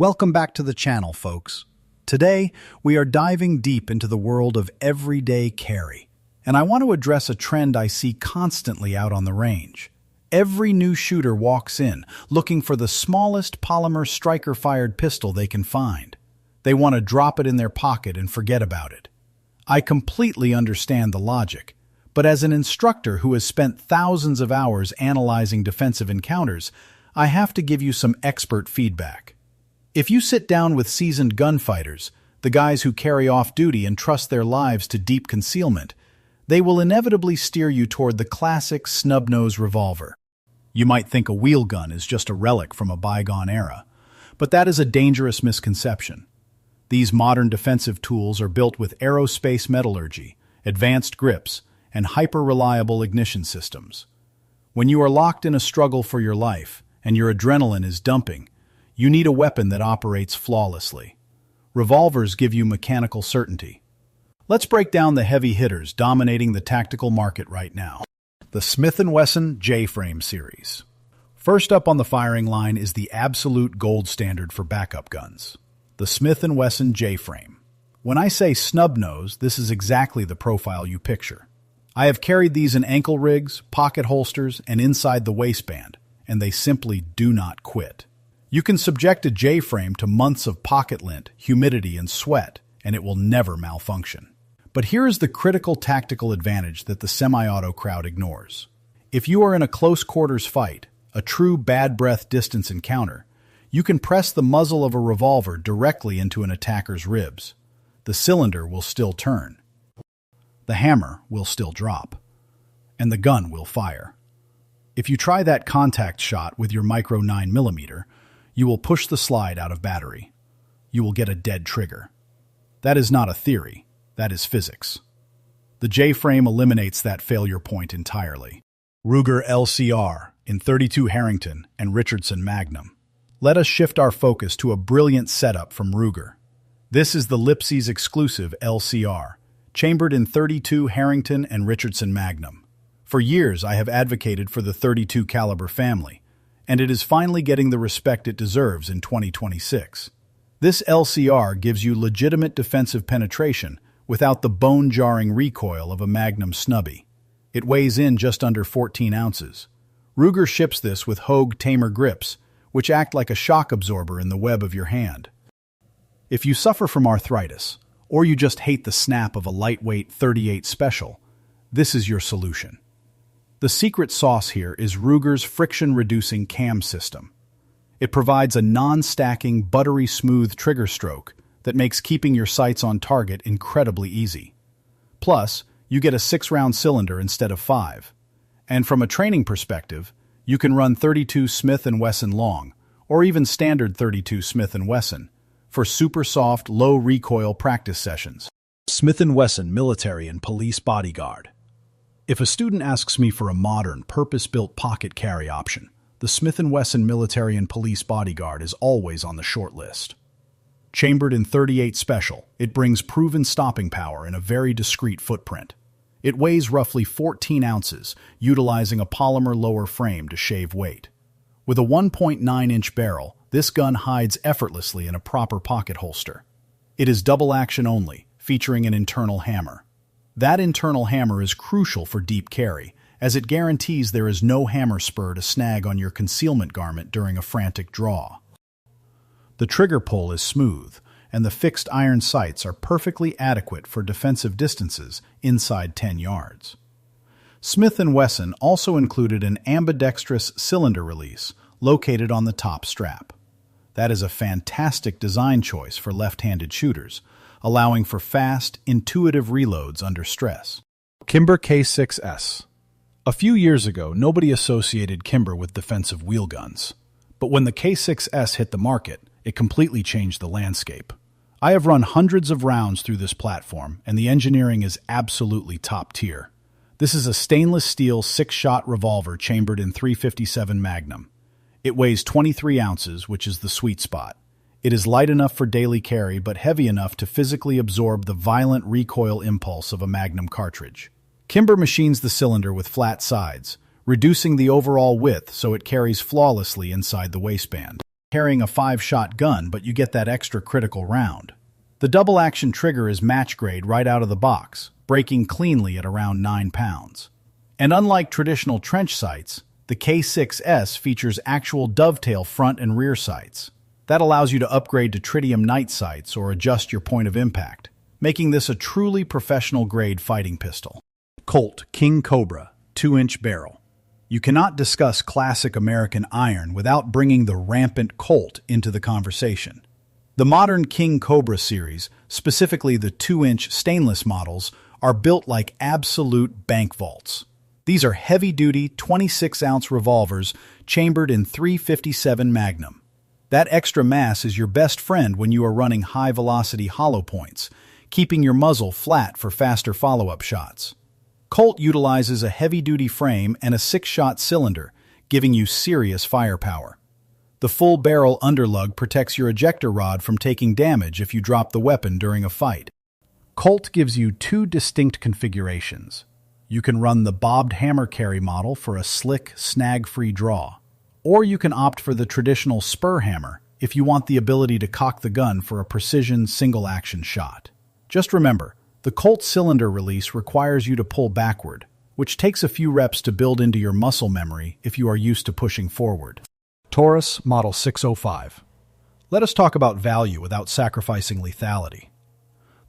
Welcome back to the channel, folks. Today, we are diving deep into the world of everyday carry, and I want to address a trend I see constantly out on the range. Every new shooter walks in looking for the smallest polymer striker-fired pistol they can find. They want to drop it in their pocket and forget about it. I completely understand the logic, but as an instructor who has spent thousands of hours analyzing defensive encounters, I have to give you some expert feedback. If you sit down with seasoned gunfighters, the guys who carry off duty and trust their lives to deep concealment, they will inevitably steer you toward the classic snub-nosed revolver. You might think a wheel gun is just a relic from a bygone era, but that is a dangerous misconception. These modern defensive tools are built with aerospace metallurgy, advanced grips, and hyper-reliable ignition systems. When you are locked in a struggle for your life and your adrenaline is dumping, you need a weapon that operates flawlessly. Revolvers give you mechanical certainty. Let's break down the heavy hitters dominating the tactical market right now. The Smith Wesson J-Frame series. First up on the firing line is the absolute gold standard for backup guns, the Smith Wesson J-Frame. When I say snub-nosed, this is exactly the profile you picture. I have carried these in ankle rigs, pocket holsters, and inside the waistband, and they simply do not quit. You can subject a J-frame to months of pocket lint, humidity, and sweat, and it will never malfunction. But here is the critical tactical advantage that the semi-auto crowd ignores. If you are in a close-quarters fight, a true bad-breath distance encounter, you can press the muzzle of a revolver directly into an attacker's ribs. The cylinder will still turn. The hammer will still drop. And the gun will fire. If you try that contact shot with your micro 9mm, you will push the slide out of battery. You will get a dead trigger. That is not a theory. That is physics. The J-frame eliminates that failure point entirely. Ruger LCR in .32 Harrington and Richardson Magnum. Let us shift our focus to a brilliant setup from Ruger. This is the Lipsey's exclusive LCR, chambered in .32 Harrington and Richardson Magnum. For years, I have advocated for the .32 caliber family, and it is finally getting the respect it deserves in 2026. This LCR gives you legitimate defensive penetration without the bone-jarring recoil of a Magnum snubby. It weighs in just under 14 ounces. Ruger ships this with Hogue Tamer grips, which act like a shock absorber in the web of your hand. If you suffer from arthritis, or you just hate the snap of a lightweight .38 Special, this is your solution. The secret sauce here is Ruger's friction-reducing cam system. It provides a non-stacking, buttery smooth trigger stroke that makes keeping your sights on target incredibly easy. Plus, you get a 6-round cylinder instead of 5. And from a training perspective, you can run .32 Smith & Wesson long, or even standard .32 Smith & Wesson, for super soft, low-recoil practice sessions. Smith & Wesson Military and Police Bodyguard. If a student asks me for a modern, purpose-built pocket carry option, the Smith & Wesson Military and Police Bodyguard is always on the short list. Chambered in .38 Special, it brings proven stopping power in a very discreet footprint. It weighs roughly 14 ounces, utilizing a polymer lower frame to shave weight. With a 1.9-inch barrel, this gun hides effortlessly in a proper pocket holster. It is double action only, featuring an internal hammer. That internal hammer is crucial for deep carry, as it guarantees there is no hammer spur to snag on your concealment garment during a frantic draw. The trigger pull is smooth, and the fixed iron sights are perfectly adequate for defensive distances inside 10 yards. Smith & Wesson also included an ambidextrous cylinder release located on the top strap. That is a fantastic design choice for left-handed shooters, allowing for fast, intuitive reloads under stress. Kimber K6s. A few years ago, nobody associated Kimber with defensive wheel guns. But when the K6s hit the market, it completely changed the landscape. I have run hundreds of rounds through this platform, and the engineering is absolutely top tier. This is a stainless steel 6-shot revolver chambered in .357 Magnum. It weighs 23 ounces, which is the sweet spot. It is light enough for daily carry, but heavy enough to physically absorb the violent recoil impulse of a Magnum cartridge. Kimber machines the cylinder with flat sides, reducing the overall width so it carries flawlessly inside the waistband. carrying a 5-shot gun, but you get that extra critical round. The double-action trigger is match grade right out of the box, breaking cleanly at around 9 pounds. And unlike traditional trench sights, the K6s features actual dovetail front and rear sights. That allows you to upgrade to tritium night sights or adjust your point of impact, making this a truly professional-grade fighting pistol. Colt King Cobra 2-inch barrel. You cannot discuss classic American iron without bringing the rampant Colt into the conversation. The modern King Cobra series, specifically the 2-inch stainless models, are built like absolute bank vaults. These are heavy-duty 26-ounce revolvers chambered in .357 Magnum. That extra mass is your best friend when you are running high-velocity hollow points, keeping your muzzle flat for faster follow-up shots. Colt utilizes a heavy-duty frame and a 6-shot cylinder, giving you serious firepower. The full barrel underlug protects your ejector rod from taking damage if you drop the weapon during a fight. Colt gives you 2 distinct configurations. You can run the bobbed hammer carry model for a slick, snag-free draw, or you can opt for the traditional spur hammer if you want the ability to cock the gun for a precision single-action shot. Just remember, the Colt cylinder release requires you to pull backward, which takes a few reps to build into your muscle memory if you are used to pushing forward. Taurus Model 605. Let us talk about value without sacrificing lethality.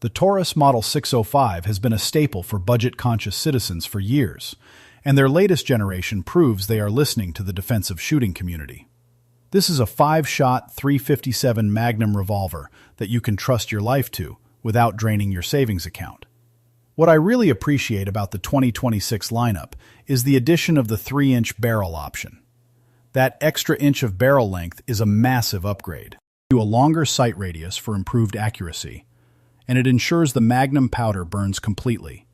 The Taurus Model 605 has been a staple for budget-conscious citizens for years, and their latest generation proves they are listening to the defensive shooting community. This is a 5-shot .357 Magnum revolver that you can trust your life to without draining your savings account. What I really appreciate about the 2026 lineup is the addition of the 3-inch barrel option. That extra inch of barrel length is a massive upgrade. A longer sight radius for improved accuracy, and it ensures the Magnum powder burns completely,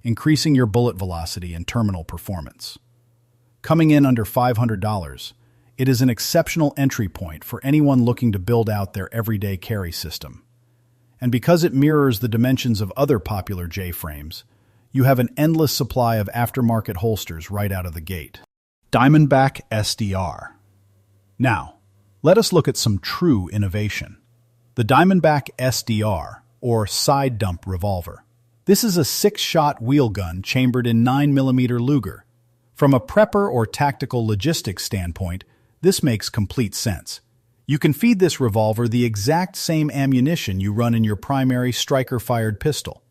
increasing your bullet velocity and terminal performance. Coming in under $500, it is an exceptional entry point for anyone looking to build out their everyday carry system. And because it mirrors the dimensions of other popular J-frames, you have an endless supply of aftermarket holsters right out of the gate. Diamondback SDR. Now, let us look at some true innovation. The Diamondback SDR, or side dump revolver. This is a 6-shot wheel gun chambered in 9mm Luger. From a prepper or tactical logistics standpoint, this makes complete sense. You can feed this revolver the exact same ammunition you run in your primary striker-fired pistol.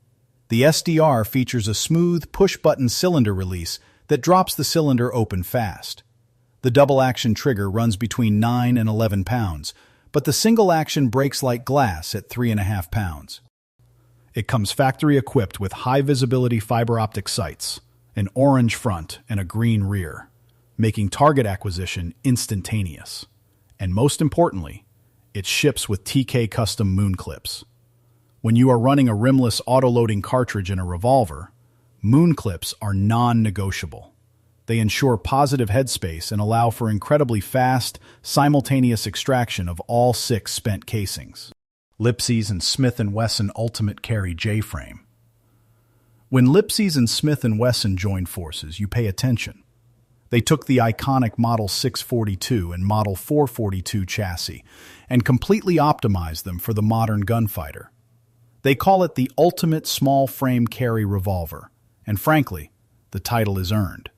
The SDR features a smooth push-button cylinder release that drops the cylinder open fast. The double-action trigger runs between 9 and 11 pounds, but the single-action breaks like glass at 3.5 pounds. It comes factory-equipped with high-visibility fiber-optic sights, an orange front and a green rear, making target acquisition instantaneous. And most importantly, it ships with TK custom moon clips. When you are running a rimless auto-loading cartridge in a revolver, moon clips are non-negotiable. They ensure positive headspace and allow for incredibly fast, simultaneous extraction of all 6 spent casings. Lipsey's and Smith Wesson Ultimate Carry J-Frame. When Lipsey's and Smith Wesson joined forces, you pay attention. They took the iconic Model 642 and Model 442 chassis and completely optimized them for the modern gunfighter. They call it the ultimate small frame carry revolver, and frankly, the title is earned.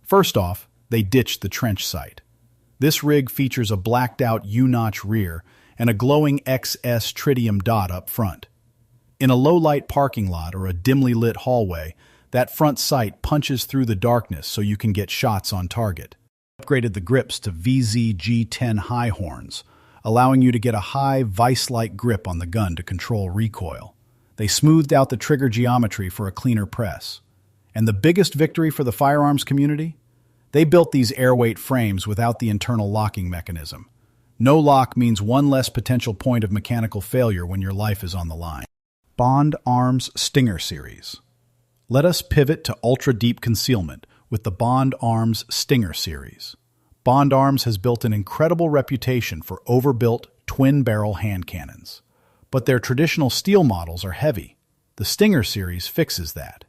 First off, they ditched the trench sight. This rig features a blacked-out U-notch rear and a glowing XS tritium dot up front. In a low-light parking lot or a dimly lit hallway, that front sight punches through the darkness so you can get shots on target. Upgraded the grips to VZ-G10 high horns, allowing you to get a high, vice-like grip on the gun to control recoil. They smoothed out the trigger geometry for a cleaner press. And the biggest victory for the firearms community? They built these airweight frames without the internal locking mechanism. No lock means one less potential point of mechanical failure when your life is on the line. Bond Arms Stinger Series. Let us pivot to ultra-deep concealment with the Bond Arms Stinger Series. Bond Arms has built an incredible reputation for overbuilt, twin-barrel hand cannons. But their traditional steel models are heavy. The Stinger Series fixes that.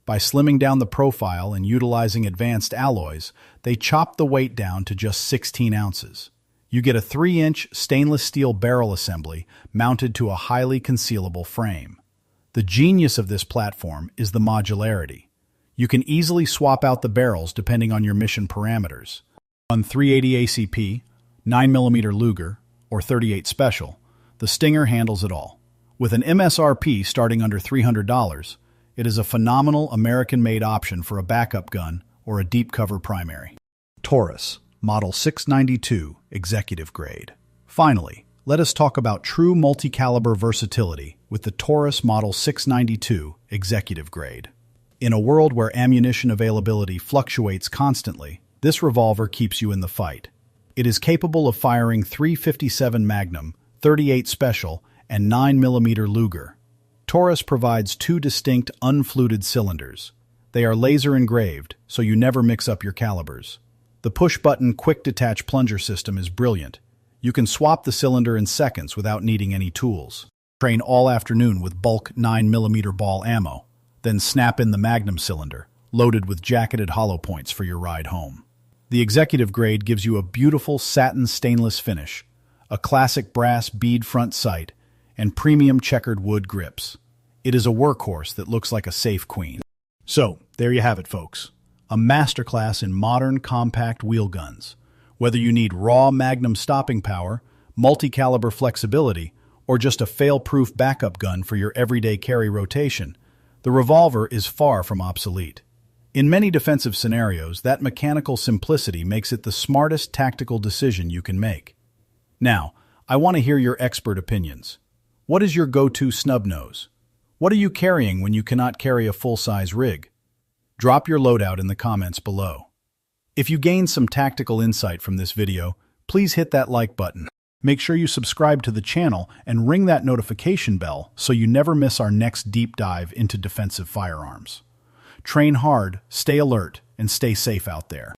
By slimming down the profile and utilizing advanced alloys, they chop the weight down to just 16 ounces, You get a 3-inch stainless steel barrel assembly mounted to a highly concealable frame. The genius of this platform is the modularity. You can easily swap out the barrels depending on your mission parameters. On 380 ACP, 9mm Luger, or 38 Special, the Stinger handles it all. With an MSRP starting under $300, it is a phenomenal American-made option for a backup gun or a deep cover primary. Taurus Model 692 Executive Grade. Finally, let us talk about true multi-caliber versatility with the Taurus Model 692 Executive Grade. In a world where ammunition availability fluctuates constantly, this revolver keeps you in the fight. It is capable of firing .357 Magnum, 38 Special, and 9mm Luger. Taurus provides 2 distinct unfluted cylinders. They are laser engraved, so you never mix up your calibers. The push-button quick-detach plunger system is brilliant. You can swap the cylinder in seconds without needing any tools. Train all afternoon with bulk 9mm ball ammo, then snap in the Magnum cylinder, loaded with jacketed hollow points for your ride home. The Executive Grade gives you a beautiful satin stainless finish, a classic brass bead front sight, and premium checkered wood grips. It is a workhorse that looks like a safe queen. So, there you have it, folks. A masterclass in modern compact wheel guns. Whether you need raw Magnum stopping power, multi-caliber flexibility, or just a fail-proof backup gun for your everyday carry rotation, the revolver is far from obsolete. In many defensive scenarios, that mechanical simplicity makes it the smartest tactical decision you can make. Now, I want to hear your expert opinions. What is your go-to snub nose? What are you carrying when you cannot carry a full-size rig? Drop your loadout in the comments below. If you gained some tactical insight from this video, please hit that like button. Make sure you subscribe to the channel and ring that notification bell so you never miss our next deep dive into defensive firearms. Train hard, stay alert, and stay safe out there.